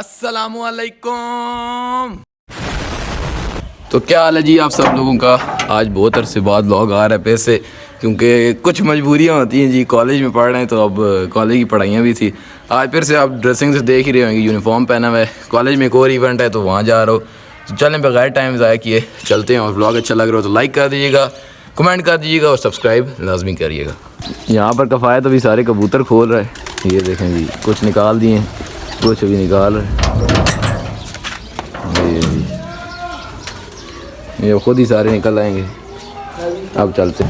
अस्सलामुअलैकुम। तो क्या हाल है जी आप सब लोगों का। आज बहुत अरसे बाद व्लॉग आ रहा है पैसे, क्योंकि कुछ मजबूरियां होती हैं जी। कॉलेज में पढ़ रहे हैं तो अब कॉलेज की पढ़ाइयाँ भी थी। आज फिर से आप ड्रेसिंग से देख ही रहे होंगे, यूनिफॉर्म पहना हुआ है। कॉलेज में एक और इवेंट है तो वहाँ जा रहा हूँ। तो चलें बगैर टाइम ज़ाया किए चलते हैं। और व्लॉग अच्छा लग रहा हो तो लाइक कर दीजिएगा, कमेंट कर दीजिएगा और सब्सक्राइब लाजमी करिएगा। यहाँ पर कफ़ायत अभी सारे कबूतर खोल रहे हैं। ये देखें जी, कुछ निकाल दिए हैं, कुछ अभी निकाल रहे हैं। ये खुद ही सारे निकल आएंगे। अब चलते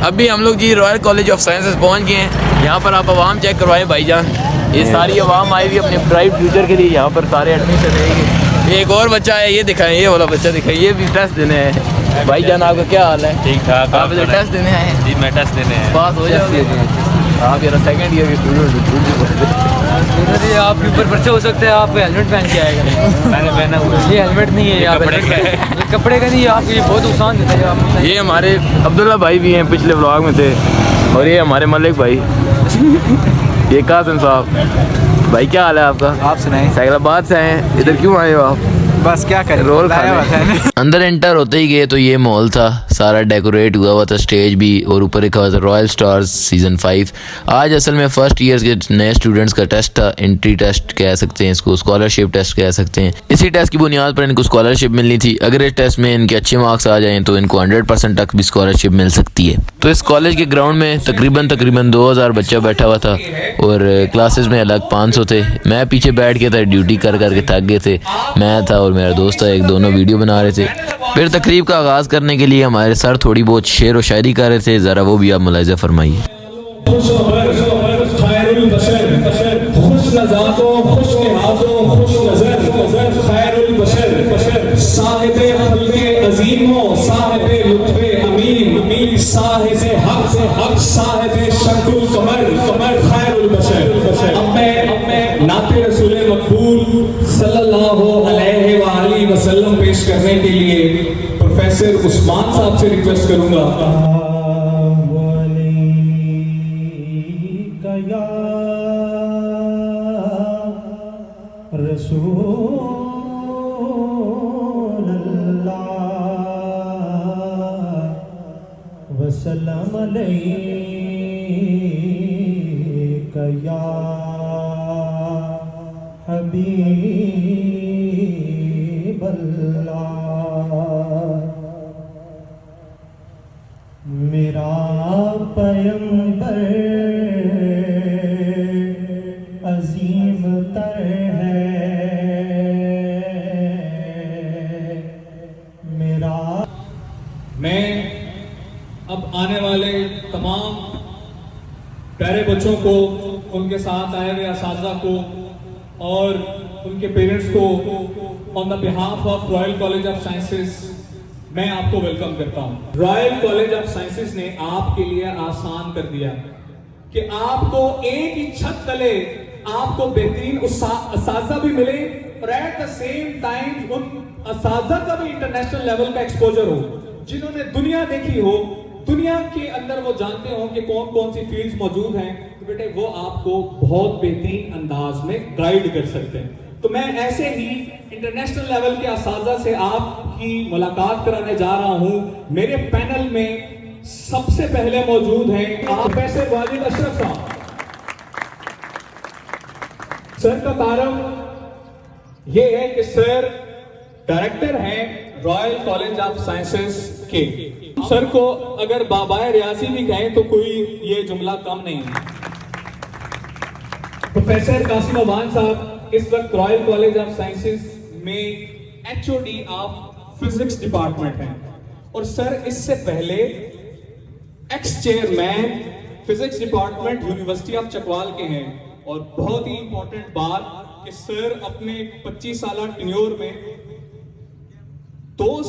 अभी हम लोग जी रॉयल कॉलेज ऑफ साइंसेस पहुंच गए हैं। यहाँ पर आप आवाम चेक करवाएं भाईजान। ये सारी आवाम आई हुई अपने ब्राइट फ्यूचर के लिए। यहाँ पर सारे एडमिशन रहेंगे। एक और बच्चा है, ये दिखाएं, ये वाला बच्चा दिखाएं, ये भी टेस्ट देने हैं। भाईजान आपका क्या हाल है? ठीक ठाक। आप इधर टेस्ट देने आए हैं? जी मैं टेस्ट देने हैं। पास हो जाओगे आप? यार सेकंड ईयर के स्टूडेंट आपके ऊपर पर्चे हो सकते हैं। आप हेलमेट पहन के आएगा। मैंने पहना हुआ है। ये हेलमेट नहीं है, यहाँ कपड़े का है। कपड़े का नहीं है। आपको ये बहुत नुकसान देता है आप। ये हमारे अब्दुल्ला भाई भी हैं, पिछले व्लॉग में थे। और ये हमारे मलिक भाई ये कासिम साहब। भाई क्या हाल है आपका? आप सुनाएं। सैगलाबाद से आए हैं, इधर क्यों आए हो आप? बस क्या करें, रोल खाने। अंदर एंटर होते ही गए तो ये मॉल था, सारा डेकोरेट हुआ हुआ था, स्टेज भी, और ऊपर लिखा हुआ था रॉयल स्टार्स सीजन 5। आज असल में फर्स्ट ईयर के नए स्टूडेंट्स का टेस्ट था। एंट्री टेस्ट कह सकते हैं इसको, स्कॉलरशिप टेस्ट कह सकते हैं। इसी टेस्ट की बुनियाद पर इनको स्कॉलरशिप मिलनी थी। अगर इस टेस्ट में इनके अच्छे मार्क्स आ जाएं तो इनको 100% तक भी स्कॉलरशिप मिल सकती है। तो इस कॉलेज के ग्राउंड में तकरीबन 2000 बच्चा बैठा हुआ था और क्लासेस में अलग 500 थे। मैं पीछे बैठ के था, ड्यूटी कर करके थक गए थे। मैं था और मेरा दोस्त था, एक दोनों वीडियो बना रहे थे। फिर तकरीब का आगाज़ करने के लिए हमारे सर थोड़ी बहुत शेर व शायरी कर रहे थे, ज़रा वो भी आप मुलाहिज़ा फरमाइए। वसल्लम पेश करने के लिए प्रोफेसर उस्मान साहब से रिक्वेस्ट करूंगा। रसूल अल्लाह वसल्लम अलैका या हबीब मेरा पैगंबर अजीम तर है मेरा। मैं अब आने वाले तमाम प्यारे बच्चों को, उनके साथ आए हुए असातिज़ा को और उनके पेरेंट्स को on the behalf of Royal College of sciences मैं आपको वेलकम करता हूं। रॉयल कॉलेज ऑफ साइंसेस ने आपके लिए आसान कर दिया कि आपको एक ही छत तले आपको बेहतरीन असातिज़ा भी मिले और एट द सेम टाइम उन असातिज़ा का भी इंटरनेशनल लेवल का एक्सपोजर हो, जिन्होंने दुनिया देखी हो, दुनिया के अंदर वो जानते हो कि कौन कौन सी फील्ड्स मौजूद हैं। तो बेटे वो आपको बहुत बेहतरीन अंदाज में गाइड कर सकते हैं। तो मैं ऐसे ही इंटरनेशनल लेवल के असातिज़ा से आपकी मुलाकात कराने जा रहा हूं। मेरे पैनल में सबसे पहले मौजूद हैं प्रोफेसर वाजिद अशरफ साहब। सर का तारफ ये है कि सर डायरेक्टर हैं रॉयल कॉलेज ऑफ साइंसेस के। सर को अगर बाबाए रियासी भी कहें तो कोई ये जुमला कम नहीं है। प्रोफेसर कासिम अवान साहब इस वक्त रॉयल कॉलेज ऑफ साइंसेस में HOD ऑफ फिजिक्स डिपार्टमेंट हैं और सर इससे पहले x chairman physics department university of Chakwal के हैं। और बहुत ही इंपॉर्टेंट बात कि सर अपने 25 साल टेन्योर में 3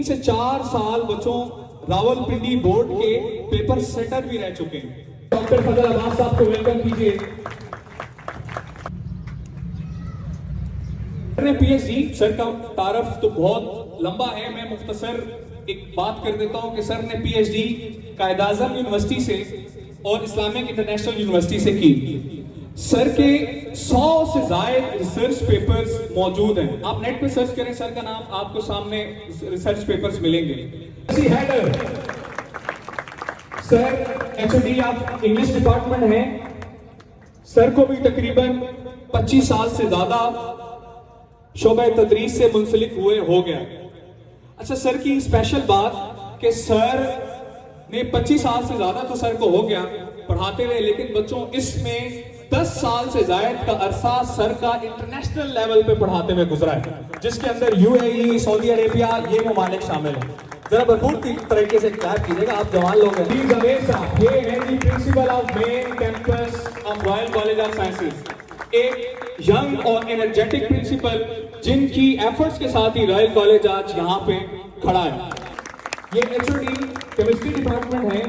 से 4 साल बच्चों रावलपिंडी बोर्ड के पेपर सेटर भी रह चुके हैं। डॉक्टर फजल अब्बास साहब को वेलकम कीजिए। PhD सर का तारफ तो बहुत लंबा है, मैं मुख्तसर एक बात कर देता हूं कि सर ने PhD कायद-ए-आज़म यूनिवर्सिटी से और इस्लामिक इंटरनेशनल यूनिवर्सिटी से की। सर के 100 से ज्यादा रिसर्च पेपर्स मौजूद हैं। आप नेट पे सर्च करें सर का नाम, आपको सामने रिसर्च पेपर्स मिलेंगे। Sir HOD of English department है। सर को भी तकरीबन 25 साल से ज्यादा शोबा तदरीस से मुंसलिक हुए हो गया। अच्छा, सर की स्पेशल बात कि सर ने 25 साल से ज्यादा तो सर को हो गया पढ़ाते हुए, लेकिन बच्चों इसमें 10 साल से जायद का अरसा सर का इंटरनेशनल लेवल पे पढ़ाते हुए गुजरा है, जिसके अंदर यूएई, सऊदी अरेबिया, ये ममालिक शामिल हैं। जरा भरपूर तरीके से क्लैप कीजिएगा, आप जवान लोग हैं। ये है the principal of main campus of Royal College of Sciences, एक यंग और एनर्जेटिक प्रिंसिपल जिनकी एफर्ट्स के साथ ही रॉयल कॉलेज आज यहाँ पे खड़ा है। ये एचओडी केमिस्ट्री डिपार्टमेंट है।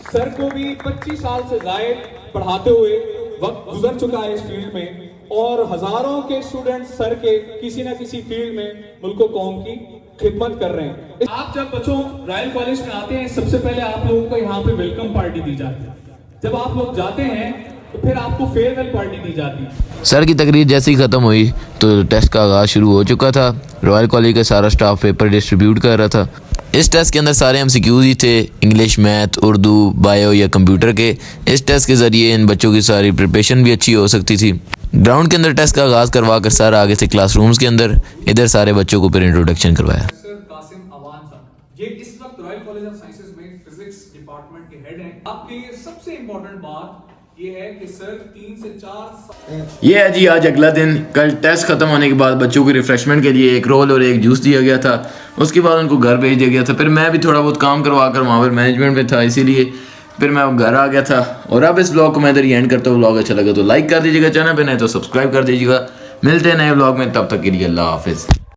सर को भी 25 साल से जायद पढ़ाते हुए वक्त गुजर चुका है इस फील्ड में, और हजारों के स्टूडेंट सर के किसी ना किसी फील्ड में मुल्क कौम की खिदमत कर रहे हैं। आप जब बच्चों रॉयल कॉलेज में आते हैं, सबसे पहले आप लोगों को यहाँ पे वेलकम पार्टी दी जाती है। जब आप लोग जाते हैं तो फिर आपको फेयरवेल पार्टी दी जाती है। सर की तकरीर जैसे ही ख़त्म हुई तो टेस्ट का आगाज़ शुरू हो चुका था। रॉयल कॉलेज का सारा स्टाफ पेपर डिस्ट्रीब्यूट कर रहा था। इस टेस्ट के अंदर सारे एमसीक्यूज ही थे, इंग्लिश, मैथ, उर्दू, बायो या कंप्यूटर के। इस टेस्ट के ज़रिए इन बच्चों की सारी प्रिपरेशन भी अच्छी हो सकती थी। ग्राउंड के अंदर टेस्ट का आगाज़ करवा कर सर आगे से क्लासरूम्स के अंदर इधर सारे बच्चों को फिर इंट्रोडक्शन करवाया। सर कासिम अवान साहब, ये इस वक्त रॉयल कॉलेज ऑफ साइंसेज में फिजिक्स डिपार्टमेंट के हेड हैं। आपके लिए सबसे इंपॉर्टेंट बात ये है कि सर 3 से 4 ये है जी आज अगला दिन। कल टेस्ट ख़त्म होने के बाद बच्चों को रिफ्रेशमेंट के लिए एक रोल और एक जूस दिया गया था। उसके बाद उनको घर भेज दिया गया था। फिर मैं भी थोड़ा बहुत काम करवा कर वहाँ पर मैनेजमेंट में था, इसीलिए फिर मैं घर आ गया था। और अब इस ब्लॉग को मैं इधर ही एंड करता हूँ। ब्लॉग अच्छा लगा तो लाइक कर दीजिएगा, चैनल पे नहीं तो सब्सक्राइब कर दीजिएगा। मिलते हैं नए ब्लॉग में, तब तक के लिए अल्लाह हाफिज़।